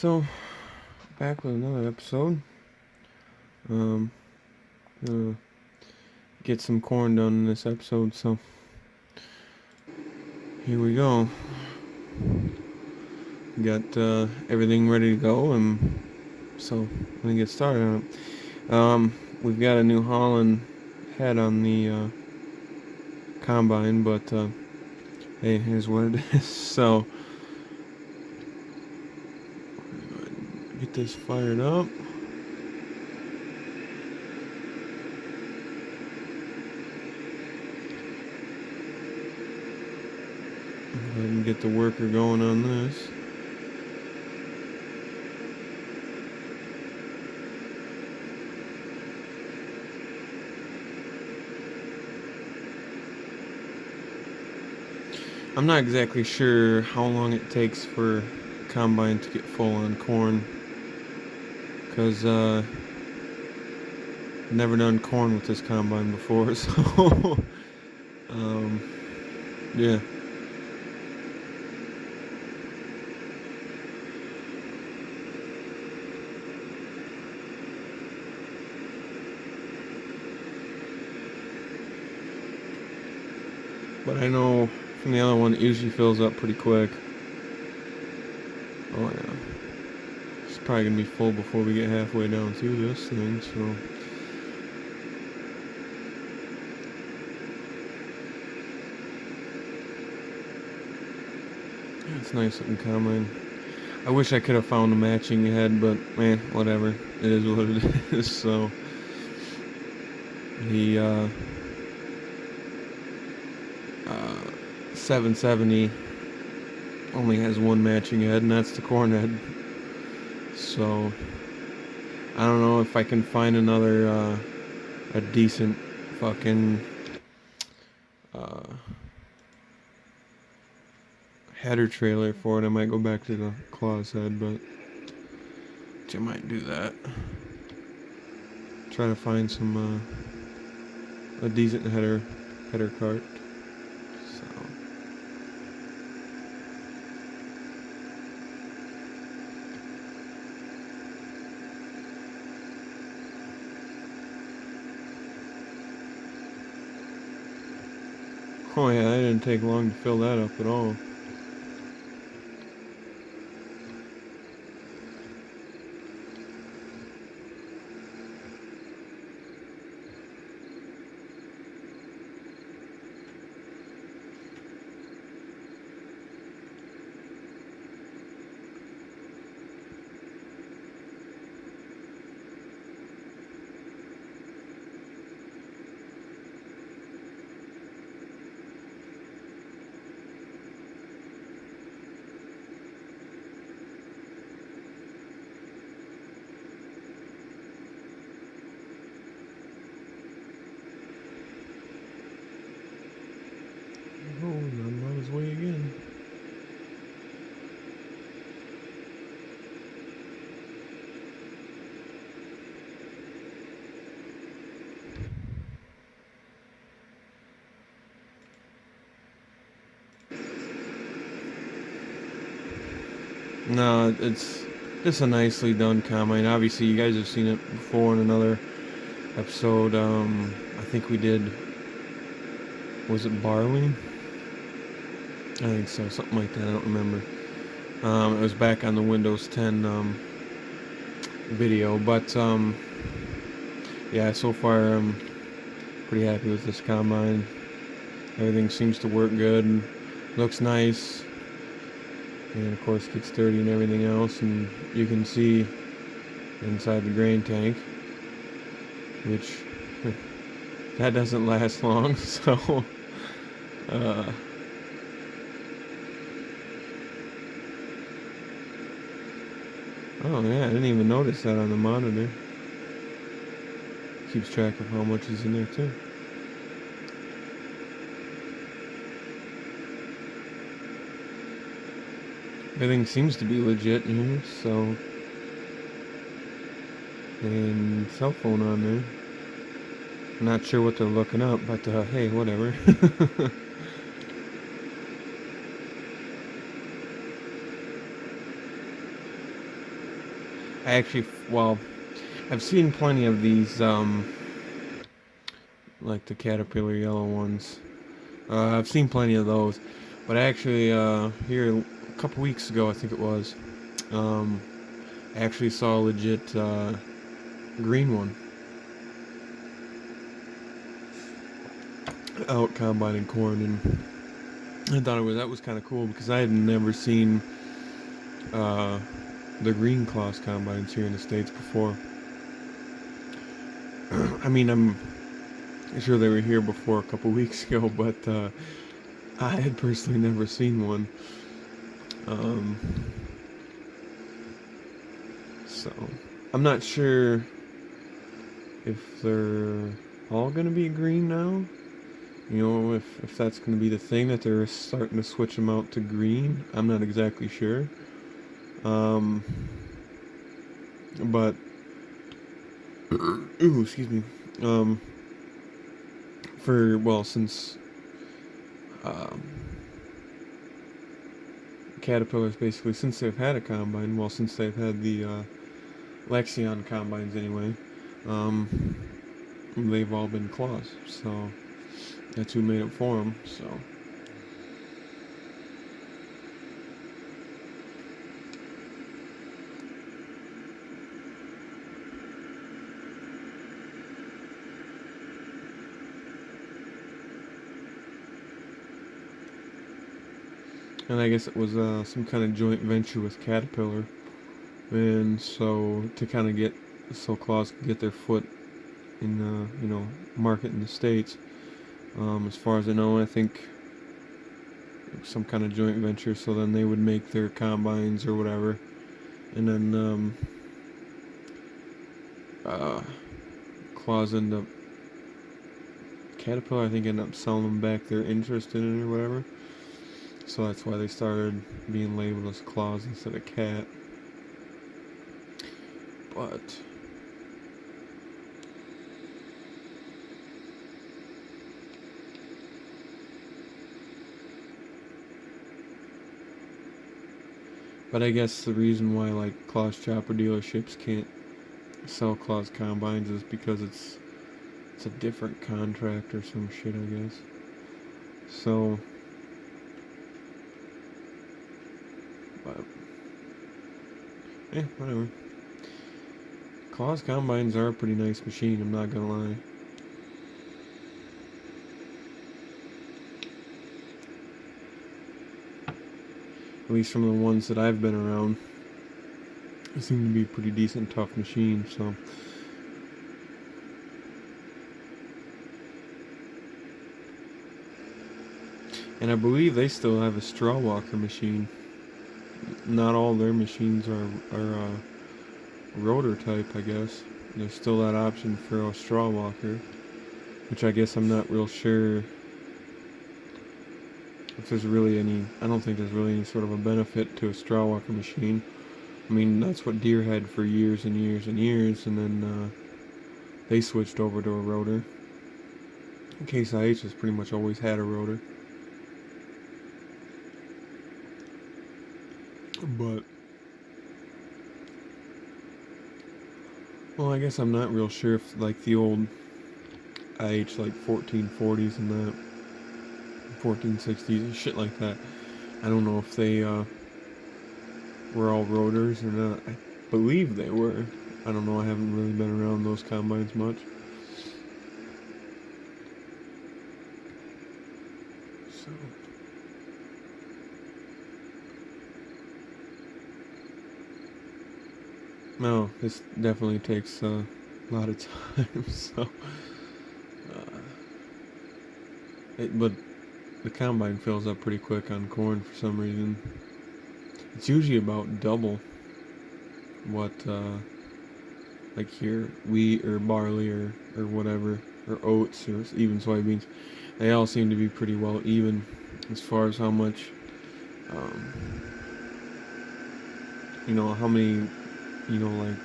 So, back with another episode. Um, gonna get some corn done in this episode, so here we go. Got everything ready to go, and so I'm gonna get started on it. We've got a New Holland head on the combine, but hey, here's what it is. So, get this fired up. Go ahead and get the worker going on this. I'm not exactly sure how long it takes for combine to get full on corn, because never done corn with this combine before, so um, yeah. But I know from the other one, it usually fills up pretty quick. Oh yeah. It's probably gonna be full before we get halfway down through this thing, so. Yeah, it's a nice looking combine. I wish I could have found a matching head, but man, whatever. It is what it is, so. The 770 only has one matching head, and that's the corn head. So I don't know if I can find another a decent fucking header trailer for it. I might go back to the claws head, but I might do that. Try to find some a decent header cart. So. Oh yeah, that didn't take long to fill that up at all. Oh, I'm on his way again. No, it's just a nicely done combine. Obviously, you guys have seen it before in another episode. I think we did. Was it barley? I think so, something like that. I don't remember. It was back on the Windows 10 video, but yeah. So far, I'm pretty happy with this combine. Everything seems to work good and looks nice. And of course gets dirty and everything else, and you can see inside the grain tank, which that doesn't last long. So oh yeah, I didn't even notice that on the monitor. Keeps track of how much is in there too. Everything seems to be legit in here, so. And cell phone on there. I'm not sure what they're looking up, but hey, whatever. I actually, well, I've seen plenty of these, like the caterpillar yellow ones. I've seen plenty of those, but actually, here a couple weeks ago, I think it was, um, I actually saw a legit green one out combining corn, and I thought that was kind of cool because I had never seen uh, the green cross combines here in the States before. I mean, I'm sure they were here before a couple weeks ago, but I had personally never seen one. Um, so I'm not sure if they're all gonna be green now. You know, if that's gonna be the thing that they're starting to switch them out to green. I'm not exactly sure. Um, but ooh, excuse me. Um, for well, since um, caterpillars basically since they've had a combine, well, since they've had the Lexion combines anyway, um, they've all been claws. So that's who made it for them. So. And I guess it was some kind of joint venture with Caterpillar, and so to kind of get so claws could get their foot in the market in the States. As far as I know, I think it was some kind of joint venture. So then they would make their combines or whatever, and then uh, claws end up Caterpillar. I think ended up selling them back their interest in it or whatever. So that's why they started being labeled as claws instead of cat. But I guess the reason why like claws chopper dealerships can't sell claws combines is because it's a different contract or some shit, I guess. So, but whatever. Claws combines are a pretty nice machine. I'm not gonna lie. At least from the ones that I've been around, they seem to be pretty decent, tough machines. So. And I believe they still have a straw walker machine. Not all their machines are rotor type, I guess. There's still that option for a straw walker, which I guess I'm not real sure if there's really any. I don't think there's really any sort of a benefit to a straw walker machine. I mean, that's what Deere had for years and years and years, and then they switched over to a rotor. Case IH has pretty much always had a rotor. But, well, I guess I'm not real sure if, like, the old IH, like, 1440s and that, 1460s and shit like that, I don't know if they were all rotors or not. I believe they were. I don't know, I haven't really been around those combines much. So. No, this definitely takes a lot of time, so. But the combine fills up pretty quick on corn for some reason. It's usually about double what, like here, wheat or barley or whatever, or oats or even soybeans. They all seem to be pretty well even as far as how much, um, how many, like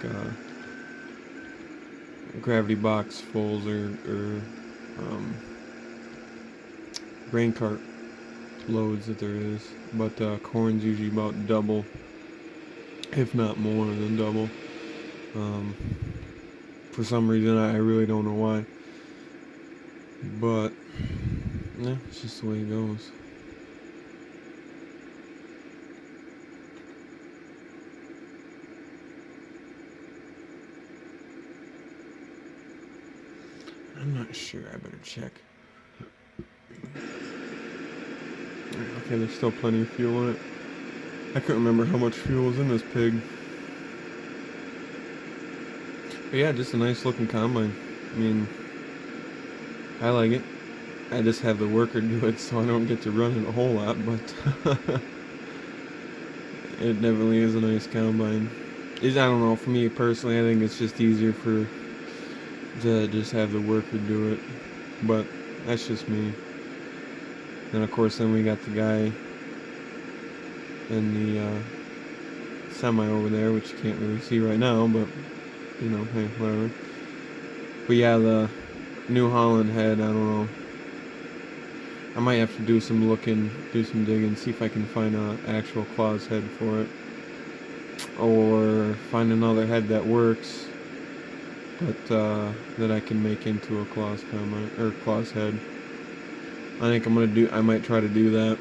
gravity box fulls or grain cart loads that there is. But corn's usually about double, if not more than double. For some reason, I really don't know why. But, yeah, it's just the way it goes. I'm not sure. I better check. Okay, there's still plenty of fuel in it. I couldn't remember how much fuel was in this pig. But yeah, just a nice looking combine. I mean, I like it. I just have the worker do it, so I don't get to run it a whole lot, but it definitely is a nice combine. I don't know, for me personally, I think it's just easier to just have the worker do it, but that's just me. And of course, then we got the guy in the semi over there, which you can't really see right now, but you know, hey, whatever. But yeah, the New Holland head, I don't know. I might have to do some looking, do some digging, see if I can find an actual claws head for it. Or find another head that works, but that I can make into a claws combine, or claws head. I think I might try to do that.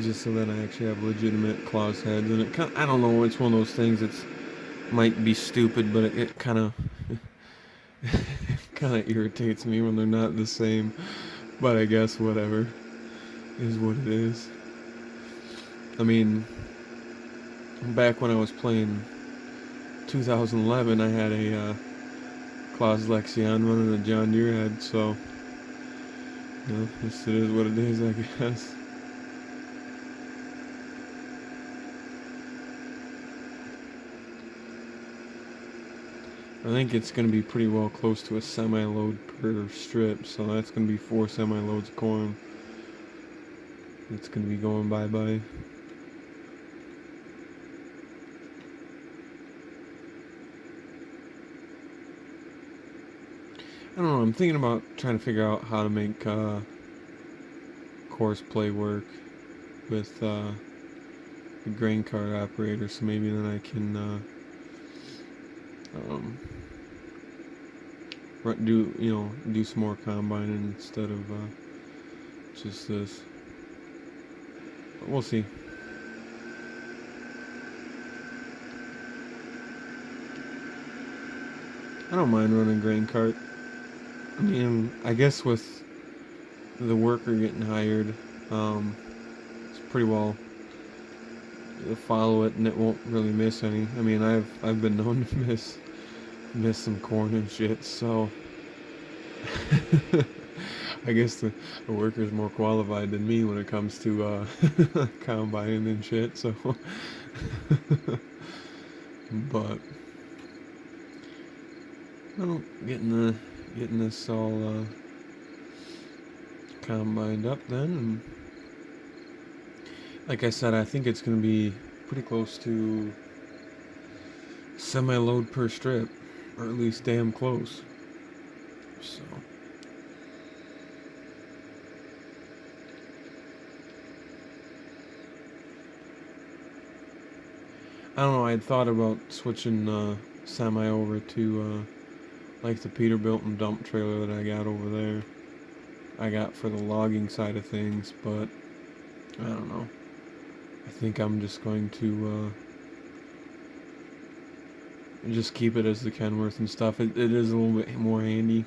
Just so that I actually have legitimate claws heads. And I don't know, it's one of those things that's might be stupid, but it kind of kind of irritates me when they're not the same. But I guess whatever is what it is. I mean, back when I was playing 2011, I had a Claus Lexion running a John Deere head, so you know, it is what it is, I guess. I think it's going to be pretty well close to a semi-load per strip, so that's going to be 4 semi-loads of corn. It's going to be going bye-bye. I don't know, I'm thinking about trying to figure out how to make course play work with the grain cart operator, so maybe then I can do some more combining instead of just this. But we'll see. I don't mind running grain cart. I mean, I guess with the worker getting hired, it's pretty well follow it and it won't really miss any. I mean, I've been known to miss some corn and shit, so I guess the worker's more qualified than me when it comes to combining and shit, so but well, getting this all combined up then, and like I said, I think it's gonna be pretty close to semi-load per strip, or at least damn close. So I don't know. I'd thought about switching semi over to like the Peterbilt and dump trailer that I got over there. I got for the logging side of things, but I don't know. I think I'm just going to just keep it as the Kenworth and stuff. It is a little bit more handy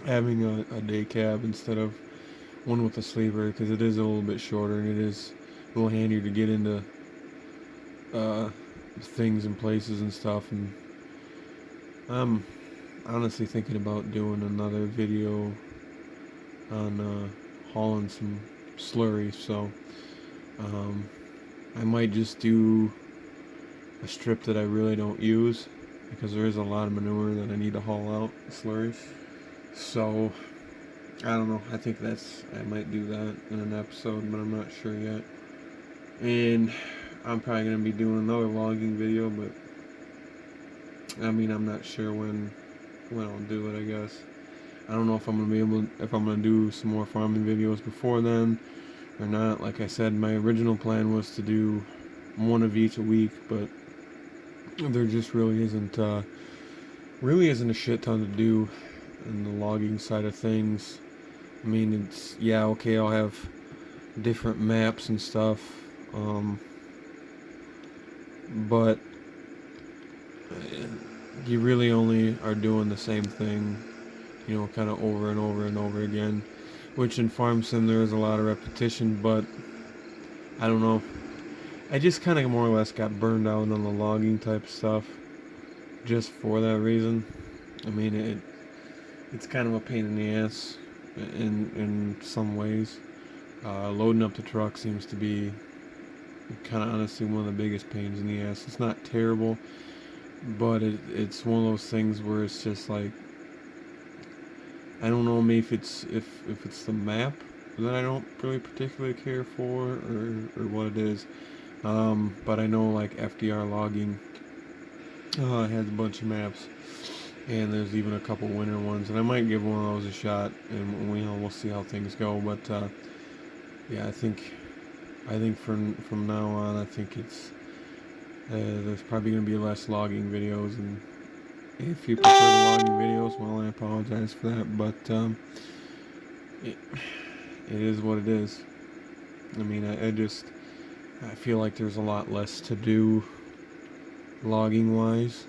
having a day cab instead of one with a sleeper, because it is a little bit shorter and it is a little handier to get into things and places and stuff. And I'm honestly thinking about doing another video on hauling some slurry, so I might just do a strip that I really don't use, because there is a lot of manure that I need to haul out, slurry. So I don't know, I might do that in an episode, but I'm not sure yet. And I'm probably going to be doing another logging video, but I mean, I'm not sure when I'll do it, I guess. I don't know if I'm going to do some more farming videos before then or not. Like I said, my original plan was to do one of each a week, but there just really isn't a shit ton to do in the logging side of things. I mean, it's, yeah, okay, I'll have different maps and stuff, but you really only are doing the same thing, kind of over and over and over again. Which in farm sim there is a lot of repetition, but I don't know. I just kind of more or less got burned out on the logging type stuff, just for that reason. I mean, it's kind of a pain in the ass in some ways. Loading up the truck seems to be kind of honestly one of the biggest pains in the ass. It's not terrible, but it's one of those things where it's just like, I don't know, maybe if it's the map that I don't really particularly care for, or what it is. But I know like FDR logging has a bunch of maps, and there's even a couple winter ones, and I might give one of those a shot, and we'll see how things go. But yeah, I think from now on, I think it's there's probably gonna be less logging videos, and if you prefer the logging videos, well, I apologize for that, but it, it is what it is. I mean, I feel like there's a lot less to do logging wise,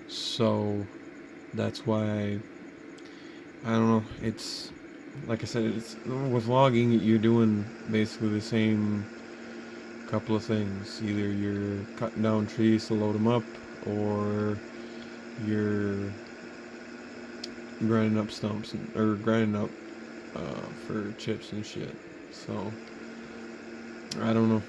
so that's why I don't know. It's like I said, it's with logging, you're doing basically the same couple of things. Either you're cutting down trees to load them up, or you're grinding up stumps or grinding up for chips and shit. So I don't know.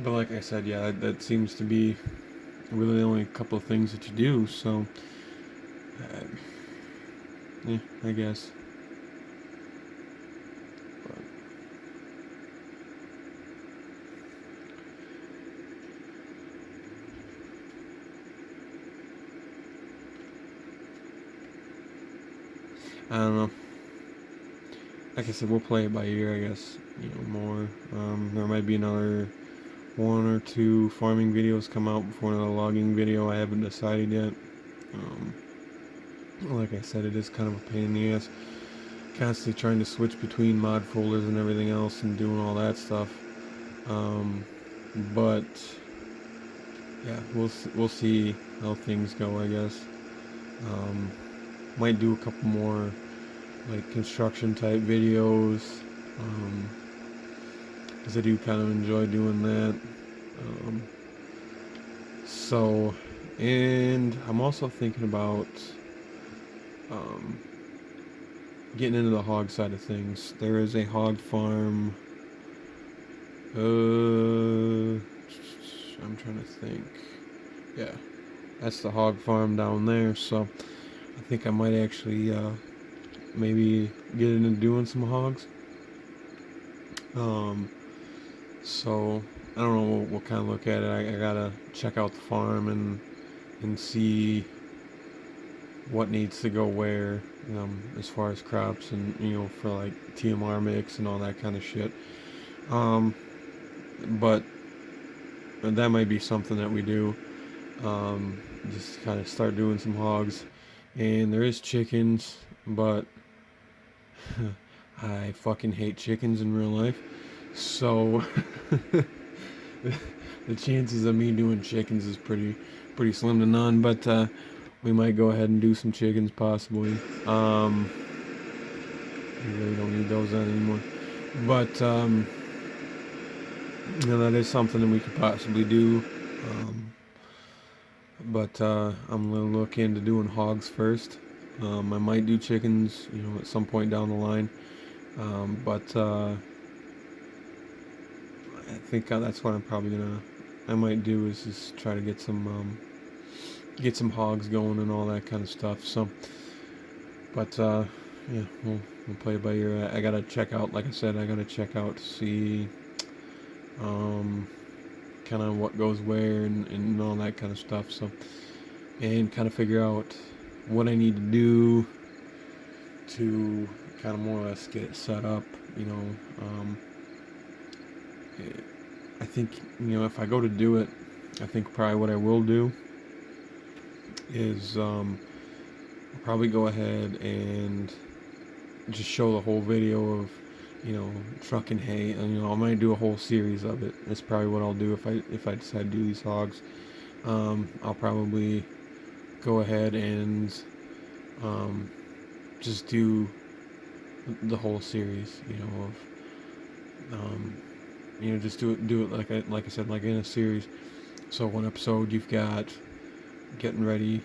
But like I said, yeah, that seems to be really the only couple of things that you do. So uh, yeah, I guess. But I don't know. Like I said, we'll play it by ear, I guess. More. There might be another one or two farming videos come out before another logging video. I haven't decided yet. Um, like I said, it is kind of a pain in the ass. Constantly trying to switch between mod folders and everything else and doing all that stuff. But yeah, we'll see how things go, I guess. Um, might do a couple more like construction type videos, because I do kind of enjoy doing that. Um, so, and I'm also thinking about um, getting into the hog side of things. There is a hog farm. I'm trying to think. Yeah, that's the hog farm down there. So I think I might actually maybe get into doing some hogs. Um, so I don't know. We'll kind of look at it. I gotta check out the farm and see what needs to go where, as far as crops and for like TMR mix and all that kind of shit. Um, but that might be something that we do. Just kind of start doing some hogs, and there is chickens, but I fucking hate chickens in real life. So the chances of me doing chickens is pretty slim to none. But we might go ahead and do some chickens possibly. We really don't need those anymore. But that is something that we could possibly do. But I'm gonna look into doing hogs first. I might do chickens, at some point down the line. But I think that's what I might do is just try to get some hogs going and all that kind of stuff. So, but yeah, we'll play it by ear. I gotta check out, like I said, to see kind of what goes where and all that kind of stuff. So, and kind of figure out what I need to do to kind of more or less get it set up. You know, I think, if I go to do it, I think probably what I will do is I'll probably go ahead and just show the whole video of, trucking hay, and I might do a whole series of it. That's probably what I'll do if I decide to do these hogs. I'll probably go ahead and just do the whole series, just do it like I said, like in a series. So one episode you've got getting ready,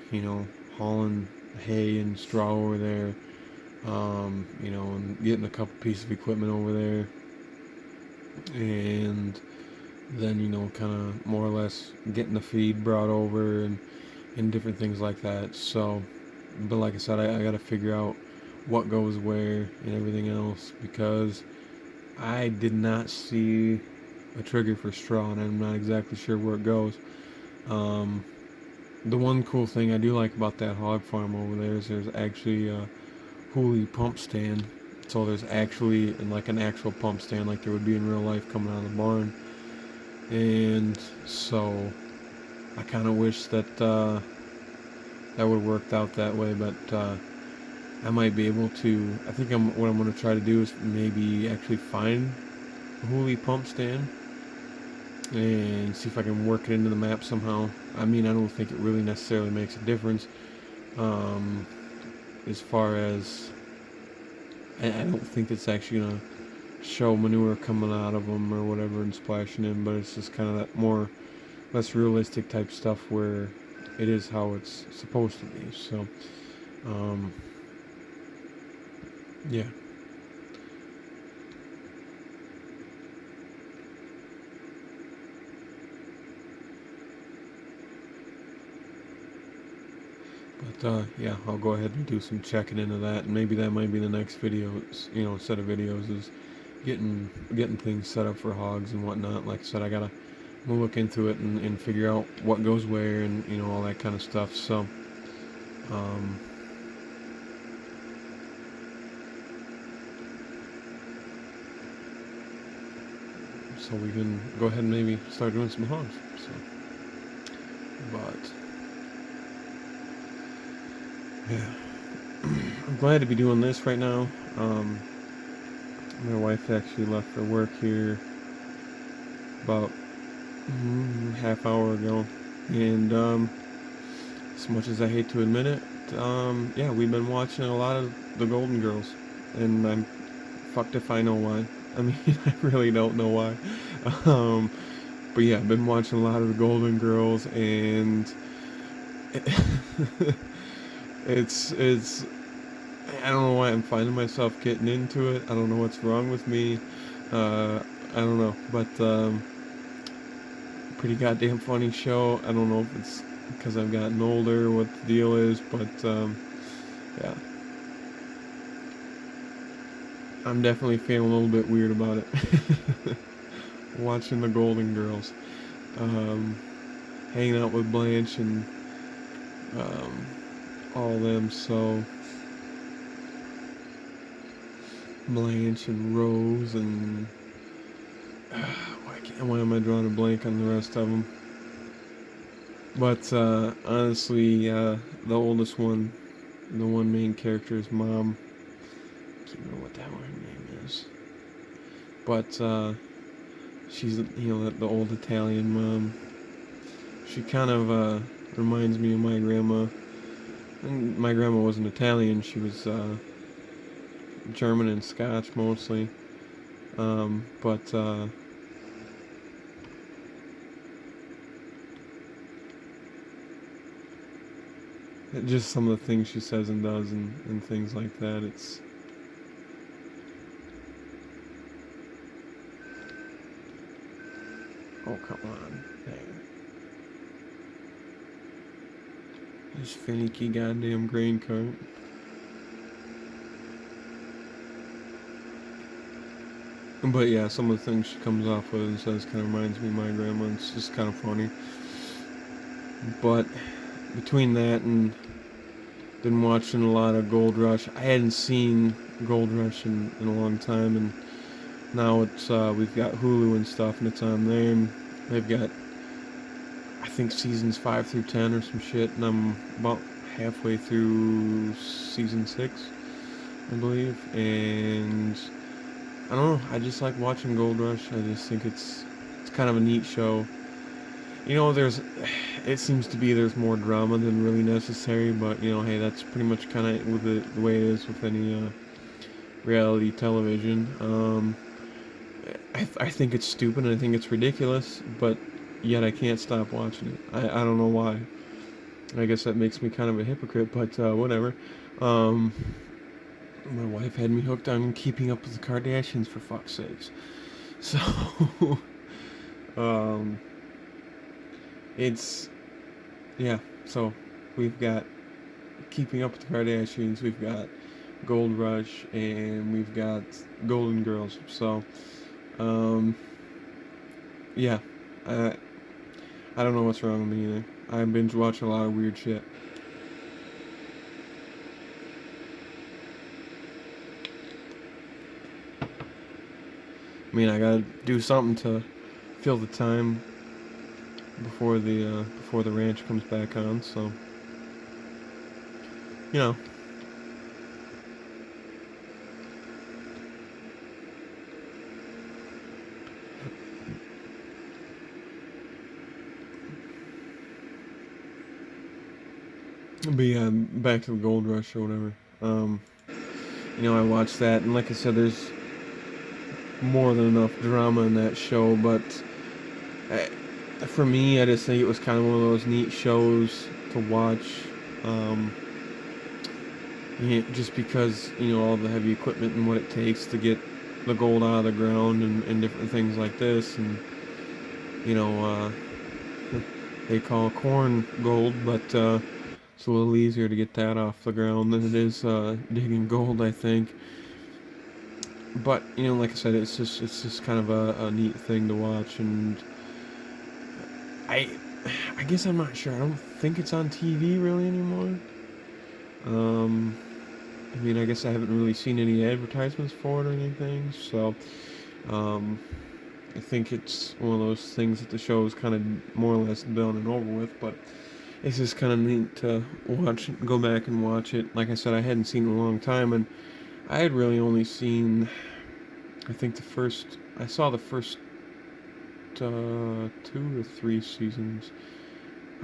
hauling hay and straw over there, and getting a couple pieces of equipment over there, and then kind of more or less getting the feed brought over and different things like that. So, but like I said, I got to figure out what goes where and everything else, because I did not see a trigger for straw, and I'm not exactly sure where it goes. The one cool thing I do like about that hog farm over there is there's actually a Hooley pump stand. So there's actually like an actual pump stand like there would be in real life coming out of the barn. And so I kind of wish that that would have worked out that way, but I might be able to. I think what I'm going to try to do is maybe actually find a Hooley pump stand and see if I can work it into the map somehow. I mean, I don't think it really necessarily makes a difference as far as I don't think it's actually gonna show manure coming out of them or whatever and splashing in, but it's just kind of that more less realistic type stuff where it is how it's supposed to be. So yeah. But yeah, I'll go ahead and do some checking into that, and maybe that might be the next video. Set of videos is getting things set up for hogs and whatnot. Like I said, I'm gonna look into it and figure out what goes where and all that kind of stuff. So so we can go ahead and maybe start doing some hogs. So, but yeah, I'm glad to be doing this right now. My wife actually left for work here about half hour ago, and as much as I hate to admit it, yeah, we've been watching a lot of the Golden Girls, and I'm fucked if I know why. I mean, I really don't know why. Um, but yeah, I've been watching a lot of the Golden Girls, and it's I don't know why I'm finding myself getting into it. I don't know what's wrong with me. I don't know, but pretty goddamn funny show. I don't know if it's because I've gotten older, what the deal is, but yeah, I'm definitely feeling a little bit weird about it. Watching the Golden Girls, hanging out with Blanche and all them. So Blanche and Rose and why am I drawing a blank on the rest of them? But honestly, the oldest one, the one main character's mom, I can't remember what that one name is, but she's the old Italian mom. She kind of reminds me of my grandma. And my grandma wasn't Italian; she was German and Scotch mostly. But just some of the things she says and does and things like that. It's oh, come on, there. This finicky goddamn grain cart. But yeah, some of the things she comes off with and says kind of reminds me of my grandma. It's just kind of funny. But between that and been watching a lot of Gold Rush. I hadn't seen Gold Rush in a long time, and now it's we've got Hulu and stuff, and it's on there, and they've got I think seasons 5 through 10 or some shit, and I'm about halfway through season 6, I believe, and I don't know. I just like watching Gold Rush. I just think it's kind of a neat show. There's it seems to be there's more drama than really necessary, but hey, that's pretty much kind of with the way it is with any reality television. I think it's stupid and I think it's ridiculous, but yet I can't stop watching it. I don't know why. I guess that makes me kind of a hypocrite, but whatever. Um, my wife had me hooked on Keeping Up with the Kardashians, for fuck's sakes. So, um, it's yeah. So we've got Keeping Up with the Kardashians, we've got Gold Rush, and we've got Golden Girls. So, um, yeah, I I don't know what's wrong with me either. I binge watch a lot of weird shit. I mean, I gotta do something to fill the time before the ranch comes back on. So, you know, but yeah, back to the Gold Rush or whatever. Um, I watched that, and like I said, there's more than enough drama in that show. But I, for me, I just think it was kind of one of those neat shows to watch. Um, just because all the heavy equipment and what it takes to get the gold out of the ground and different things like this, and you know, uh, they call corn gold, but it's a little easier to get that off the ground than it is digging gold, I think. But like I said, it's just kind of a neat thing to watch, and I I guess I'm not sure. I don't think it's on TV really anymore. Um, I mean, I guess I haven't really seen any advertisements for it or anything, so um, I think it's one of those things that the show is kind of more or less done and over with. But it's just kind of neat to go back and watch it. Like I said, I hadn't seen it in a long time, and I had really only seen, I think I saw the first 2 or 3 seasons.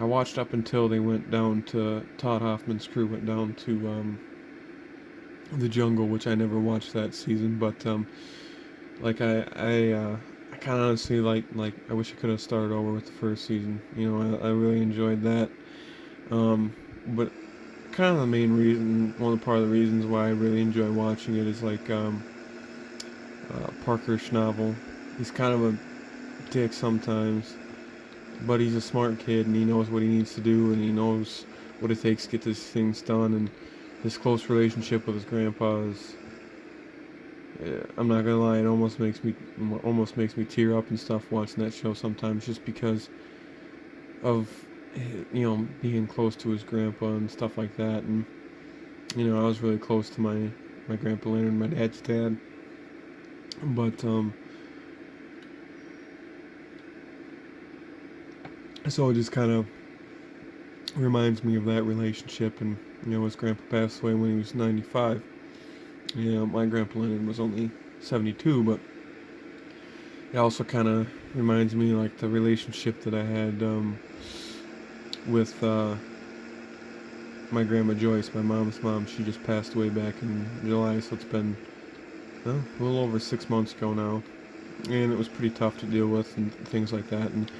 I watched up until they went down to Todd Hoffman's crew went down to the jungle, which I never watched that season. But like I kind of honestly like I wish I could have started over with the first season. I really enjoyed that. But kind of the main reason, one of the part of the reasons why I really enjoy watching it is like Parker Schnabel. He's kind of a dick sometimes, but he's a smart kid and he knows what he needs to do and he knows what it takes to get these things done. And his close relationship with his grandpa is, I'm not gonna lie, it almost makes me tear up and stuff watching that show sometimes, just because of being close to his grandpa and stuff like that. And I was really close to my grandpa Leonard, my dad's dad. But so it just kind of reminds me of that relationship. And his grandpa passed away when he was 95. My grandpa Leonard was only 72, but it also kind of reminds me like the relationship that I had with my grandma Joyce, my mom's mom. She just passed away back in July, so it's been a little over 6 months ago now, and it was pretty tough to deal with and things like that. And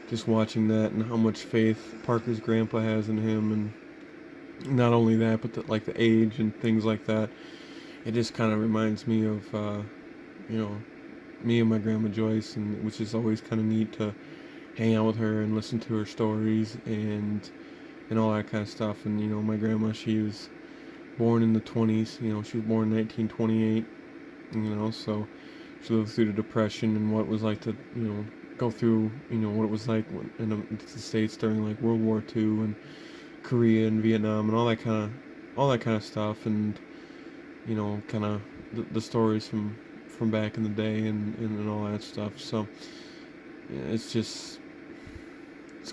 just watching that and how much faith Parker's grandpa has in him, and not only that, but the age and things like that. It just kind of reminds me of me and my grandma Joyce, and which is always kind of neat to hang out with her and listen to her stories and all that kind of stuff. And my grandma, she was born in the 20s. She was born in 1928. So she lived through the Depression and what it was like to go through what it was like in the States during like World War II and Korea and Vietnam and all that kind of stuff, and kind of the stories from back in the day, and all that stuff. So yeah, it's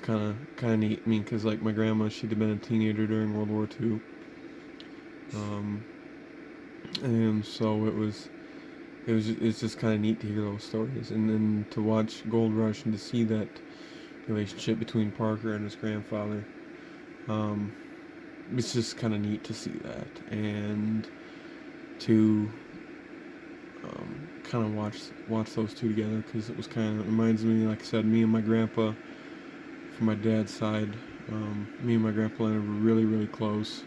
kind of neat. I mean, because like my grandma, she'd have been a teenager during World War II, um, and so it's just kind of neat to hear those stories, and then to watch Gold Rush and to see that relationship between Parker and his grandfather. Um, it's just kind of neat to see that, and to kind of watch those two together, because it was kind of reminds me, like I said, me and my grandpa from my dad's side. Me and my grandpa were really really close.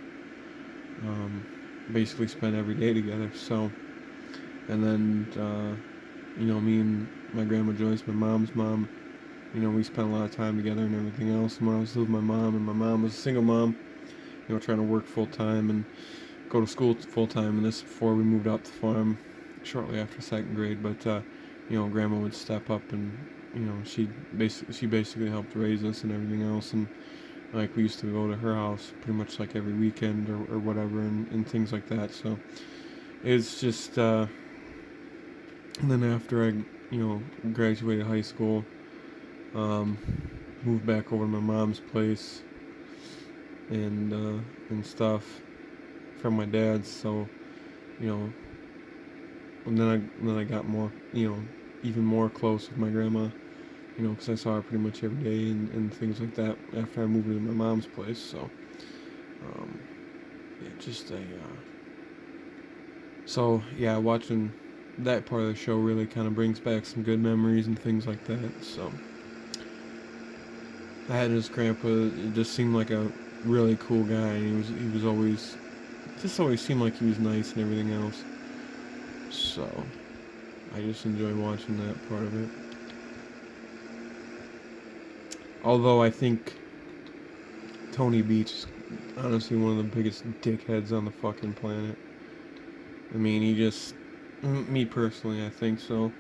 Um, Basically spent every day together. So, and then me and my grandma Joyce, my mom's mom, we spent a lot of time together and everything else. And when I was with my mom, and my mom was a single mom, trying to work full time and go to school full time. And this before we moved out to the farm, shortly after second grade. But grandma would step up, and she basically helped raise us and everything else. And like we used to go to her house pretty much like every weekend or whatever, and things like that. So it's just and then after I graduated high school, um, moved back over to my mom's place, and stuff from my dad's. So you know and then I got more, even more close with my grandma, because I saw her pretty much every day, and things like that after I moved into my mom's place. So um, yeah, just so yeah, watching that part of the show really kind of brings back some good memories and things like that. So I had his grandpa. It just seemed like a really cool guy, and he was always seemed like he was nice and everything else. So I just enjoy watching that part of it. Although I think Tony Beach is honestly one of the biggest dickheads on the fucking planet. I mean, me personally, I think so.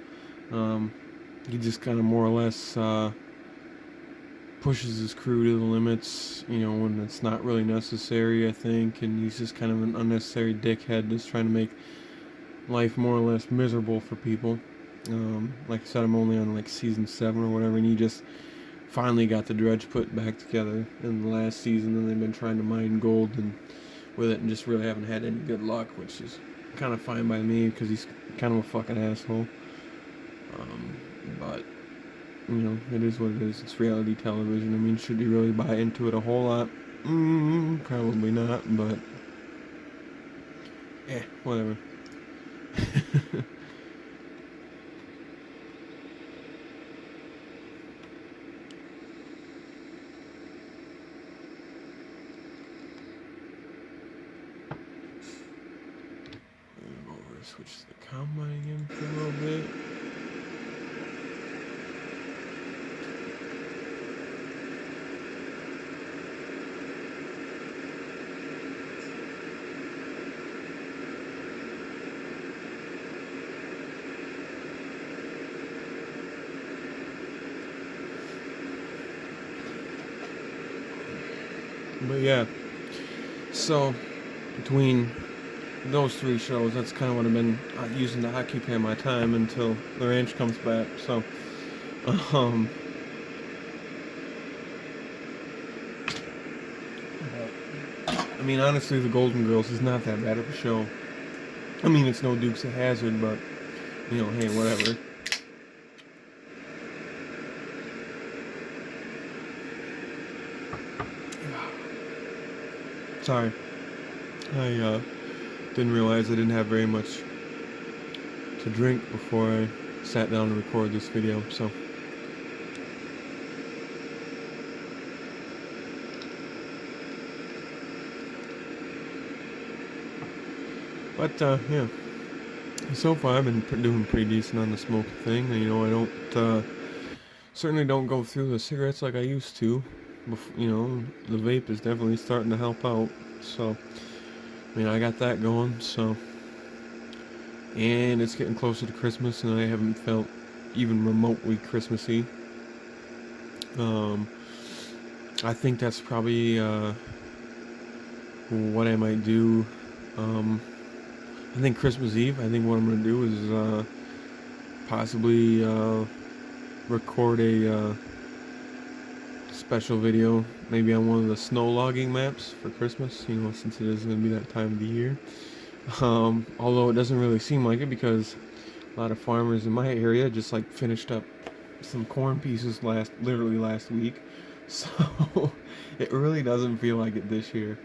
Um, he just kind of more or less pushes his crew to the limits, when it's not really necessary, I think, and he's just kind of an unnecessary dickhead, just trying to make life more or less miserable for people. Like I said, I'm only on like season 7 or whatever, and he just finally got the dredge put back together in the last season, and they've been trying to mine gold and with it, and just really haven't had any good luck, which is kind of fine by me because he's kind of a fucking asshole. But it is what it is. It's reality television. I mean, should you really buy into it a whole lot? Probably not, but whatever. Switch to the combine again for a little bit. But yeah, so between those 3 shows, that's kind of what I've been using to occupy my time until the ranch comes back. So, um, I mean, honestly, the Golden Girls is not that bad of a show. I mean, it's no Dukes of Hazzard, but hey, whatever. Sorry, I didn't realize I didn't have very much to drink before I sat down to record this video, so. But, yeah. So far I've been doing pretty decent on the smoking thing. I don't, certainly don't go through the cigarettes like I used to. The vape is definitely starting to help out, so. I mean, I got that going, so. And it's getting closer to Christmas, and I haven't felt even remotely Christmassy. I think that's probably what I might do. I think Christmas Eve. I think what I'm gonna do is possibly record a special video, maybe on one of the snow logging maps for Christmas. You know, since it is gonna be that time of the year. Although it doesn't really seem like it because a lot of farmers in my area just like finished up some corn pieces literally last week. So it really doesn't feel like it this year.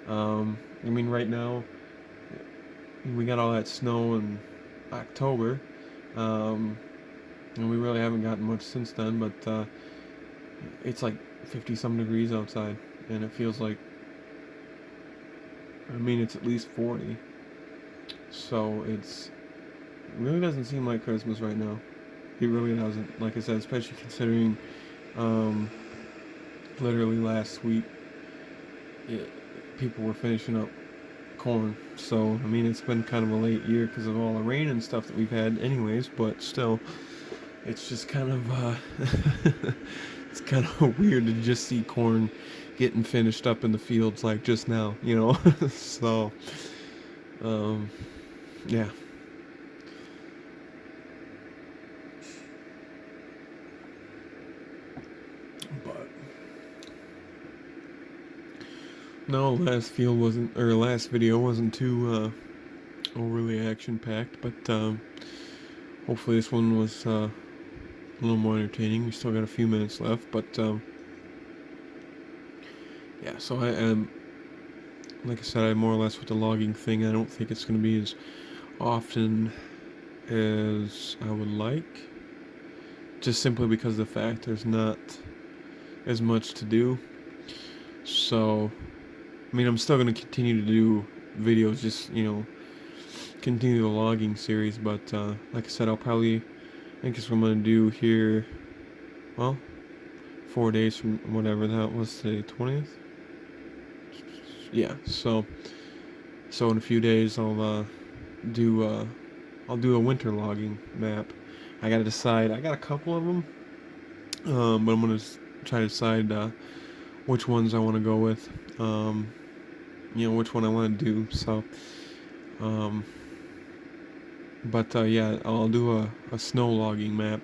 I mean, right now we got all that snow in October, um, and we really haven't gotten much since then. But it's like 50 some degrees outside, and it feels like, I mean, it's at least 40. So it really doesn't seem like Christmas right now. It really doesn't. Like I said, especially considering um, literally last week people were finishing up corn. So I mean, it's been kind of a late year because of all the rain and stuff that we've had, anyways. But still, it's just kind of it's kind of weird to just see corn getting finished up in the fields like just now, you know. So um, yeah. But no, last video wasn't too overly action packed, but hopefully this one was a little more entertaining. We still got a few minutes left, but yeah. So I am, like I said, I more or less with the logging thing. I don't think it's going to be as often as I would like, just simply because of the fact there's not as much to do. So I mean, I'm still going to continue to do videos, just continue the logging series. But like I said, I think it's what I'm going to do here. Well, 4 days from whatever that was, today, 20th. Yeah. So in a few days, do uh, I'll do a winter logging map. I gotta decide. I got a couple of them, but I'm gonna try to decide which ones I want to go with. Which one I want to do. So, um, but yeah, I'll do a snow logging map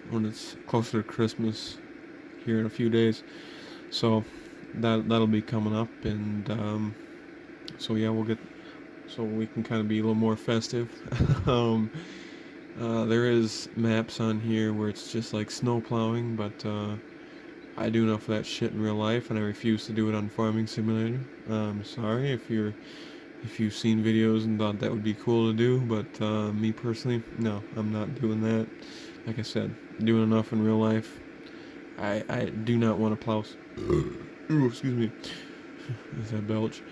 when it's closer to Christmas here in a few days. So that'll be coming up, and so yeah, so we can kind of be a little more festive. um, there is maps on here where it's just like snow plowing, but I do enough of that shit in real life, and I refuse to do it on Farming Simulator. Sorry if you've seen videos and thought that would be cool to do, but me personally, no, I'm not doing that. Like I said, doing enough in real life. I do not want to plow. Ooh, excuse me. Is that belch?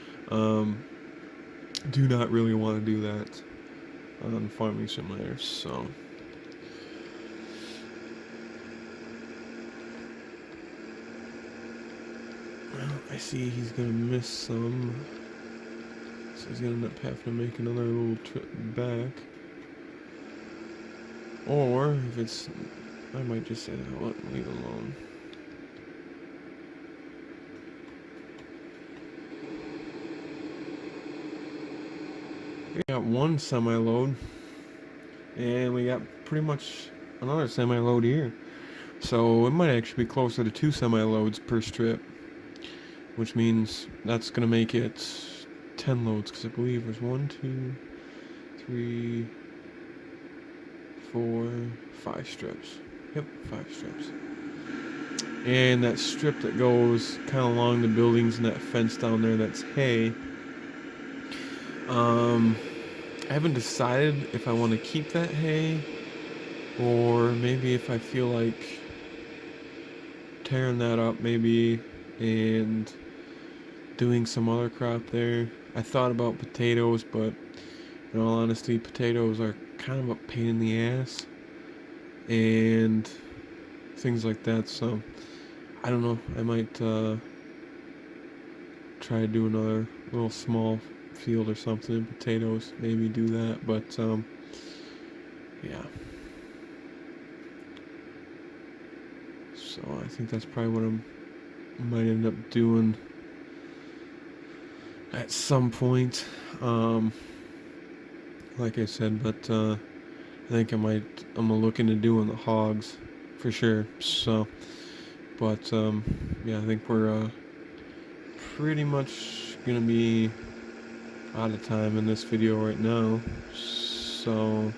Do not really want to do that on Farming Simulator. So. Well, I see he's gonna miss some. So he's gonna end up having to make another little trip back. Or if it's, I might just say that, leave it alone. We got one semi-load, and we got pretty much another semi-load here. So it might actually be closer to 2 semi-loads per strip, which means that's gonna make it 10 loads, because I believe there's 1, 2, 3, 4, 5 strips. Yep, 5 strips. And that strip that goes kind of along the buildings and that fence down there, that's hay. I haven't decided if I want to keep that hay, or maybe if I feel like tearing that up maybe and doing some other crop there. I thought about potatoes, but in all honesty, potatoes are kind of a pain in the ass and things like that. So I don't know, I might try to do another little small field or something, potatoes, maybe do that. But yeah, so I think that's probably what I might end up doing. at some point. Like I said, but I think I'm gonna look into doing the hogs for sure. So, but yeah, I think we're pretty much gonna be out of time in this video right now. So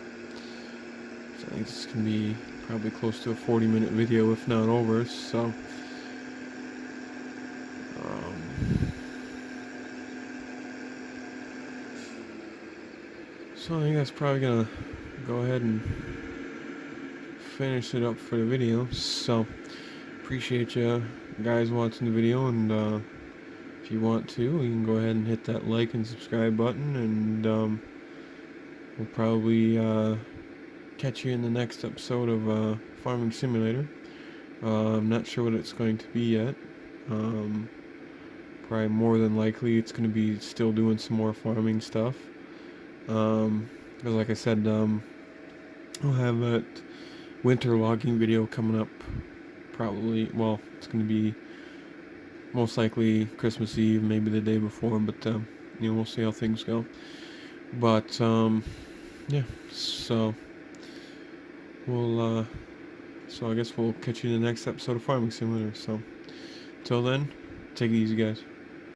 I think this can be probably close to a 40-minute video, if not over. So I think that's probably gonna go ahead and finish it up for the video. So appreciate you guys watching the video, and if you want to, you can go ahead and hit that like and subscribe button, and we'll probably catch you in the next episode of Farming Simulator. I'm not sure what it's going to be yet. Probably more than likely it's going to be still doing some more farming stuff. Because like I said, I'll have that winter logging video coming up probably, well, it's going to be most likely Christmas Eve, maybe the day before, but we'll see how things go. But yeah, so we'll so I guess we'll catch you in the next episode of Farming Simulator. So till then, take it easy, guys.